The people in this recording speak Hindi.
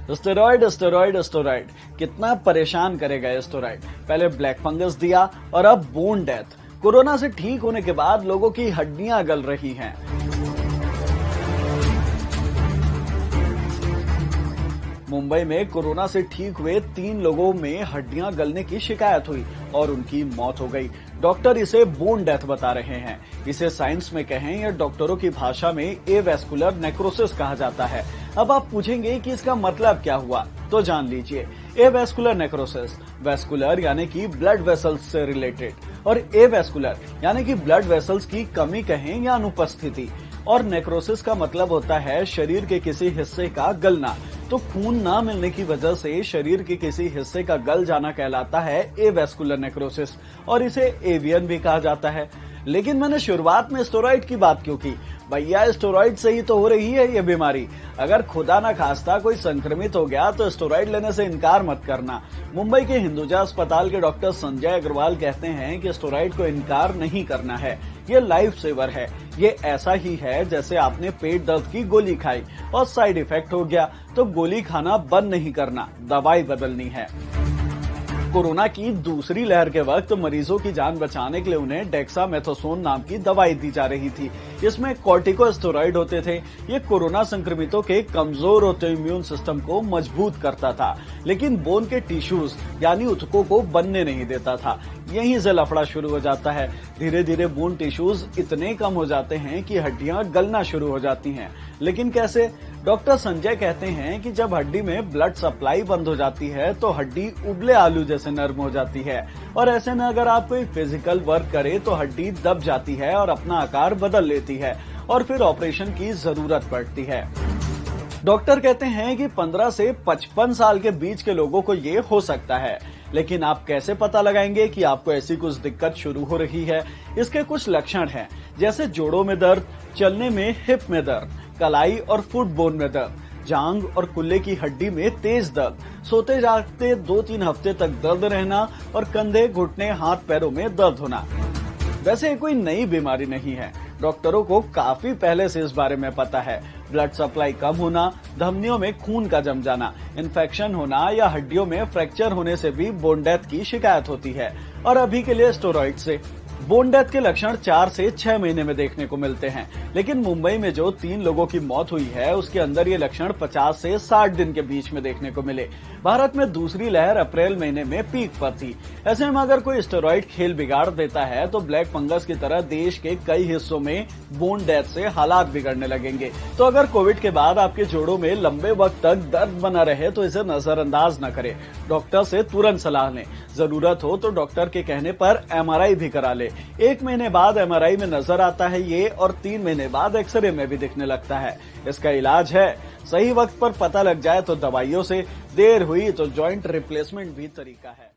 स्टेरॉइड स्टेरॉइड स्टेरॉइड कितना परेशान करेगा स्टेरॉइड। पहले ब्लैक फंगस दिया और अब बोन डेथ। कोरोना से ठीक होने के बाद लोगों की हड्डियां गल रही हैं। मुंबई में कोरोना से ठीक हुए 3 लोगों में हड्डियां गलने की शिकायत हुई और उनकी मौत हो गई। डॉक्टर इसे बोन डेथ बता रहे हैं। इसे साइंस में कहें या डॉक्टरों की भाषा में एवेस्कुलर नेक्रोसिस कहा जाता है। अब आप पूछेंगे कि इसका मतलब क्या हुआ, तो जान लीजिए। एवेस्कुलर नेक्रोसिस, वेस्कुलर यानी कि ब्लड वेसल्स से रिलेटेड, और एवेस्कुलर यानी कि ब्लड वेसल्स की कमी कहें या अनुपस्थिति, और नेक्रोसिस का मतलब होता है शरीर के किसी हिस्से का गलना। तो खून ना मिलने की वजह से शरीर के किसी हिस्से का गल जाना कहलाता है एवेस्कुलर नेक्रोसिस, और इसे एवियन भी कहा जाता है। लेकिन मैंने शुरुआत में स्टेरॉइड की बात क्यों की? भैया, स्टेरॉइड से ही तो हो रही है ये बीमारी। अगर खुदा ना खास्ता कोई संक्रमित हो गया तो स्टेरॉइड लेने से इनकार मत करना। मुंबई के हिंदुजा अस्पताल के डॉक्टर संजय अग्रवाल कहते हैं कि स्टेरॉइड को इनकार नहीं करना है, ये लाइफ सेवर है। ये ऐसा ही है जैसे आपने पेट दर्द की गोली खाई और साइड इफेक्ट हो गया तो गोली खाना बंद नहीं करना, दवाई बदलनी है। कोरोना की दूसरी लहर के वक्त मरीजों की जान बचाने के लिए उन्हें डेक्सामेथासोन नाम की दवाई दी जा रही थी। इसमें कॉर्टिकोस्टेरॉइड होते थे। ये कोरोना संक्रमितों के कमजोर होते इम्यून सिस्टम को मजबूत करता था, लेकिन बोन के टिश्यूज यानी ऊतकों को बनने नहीं देता था। यहीं से लफड़ा शुरू हो जाता है। धीरे धीरे बोन टिश्यूज इतने कम हो जाते हैं कि हड्डियां गलना शुरू हो जाती हैं। लेकिन कैसे? डॉक्टर संजय कहते हैं कि जब हड्डी में ब्लड सप्लाई बंद हो जाती है तो हड्डी उबले आलू जैसे नरम हो जाती है, और ऐसे में अगर आप कोई फिजिकल वर्क करे तो हड्डी दब जाती है और अपना आकार बदल लेती है, और फिर ऑपरेशन की जरूरत पड़ती है। डॉक्टर कहते हैं कि 15 से 55 साल के बीच के लोगों को ये हो सकता है। लेकिन आप कैसे पता लगाएंगे कि आपको ऐसी कुछ दिक्कत शुरू हो रही है? इसके कुछ लक्षण हैं, जैसे जोड़ों में दर्द, चलने में हिप में दर्द, कलाई और फुट बोन में दर्द, जांग और कुल्ले की हड्डी में तेज दर्द, सोते जागते 2-3 हफ्ते तक दर्द रहना, और कंधे, घुटने, हाथ पैरों में दर्द होना। वैसे कोई नई बीमारी नहीं है, डॉक्टरों को काफी पहले से इस बारे में पता है। ब्लड सप्लाई कम होना, धमनियों में खून का जम जाना, इन्फेक्शन होना या हड्डियों में फ्रैक्चर होने से भी बोन डेथ की शिकायत होती है। और अभी के लिए स्टेरॉइड से बोन डेथ के लक्षण 4 से 6 महीने में देखने को मिलते हैं। लेकिन मुंबई में जो 3 लोगों की मौत हुई है उसके अंदर ये लक्षण 50 से 60 दिन के बीच में देखने को मिले। भारत में दूसरी लहर अप्रैल महीने में पीक पर थी। ऐसे में अगर कोई स्टेरॉइड खेल बिगाड़ देता है तो ब्लैक फंगस की तरह देश के कई हिस्सों में बोन डेथ से हालात बिगड़ने लगेंगे। तो अगर कोविड के बाद आपके जोड़ों में लंबे वक्त तक दर्द बना रहे तो इसे नजरअंदाज न करें, डॉक्टर से तुरंत सलाह लें। जरूरत हो तो डॉक्टर के कहने पर MRI भी करा ले। 1 महीने बाद MRI में नजर आता है ये, और 3 महीने बाद एक्सरे में भी दिखने लगता है। इसका इलाज है, सही वक्त पर पता लग जाए तो दवाइयों से, देर हुई तो जॉइंट रिप्लेसमेंट भी तरीका है।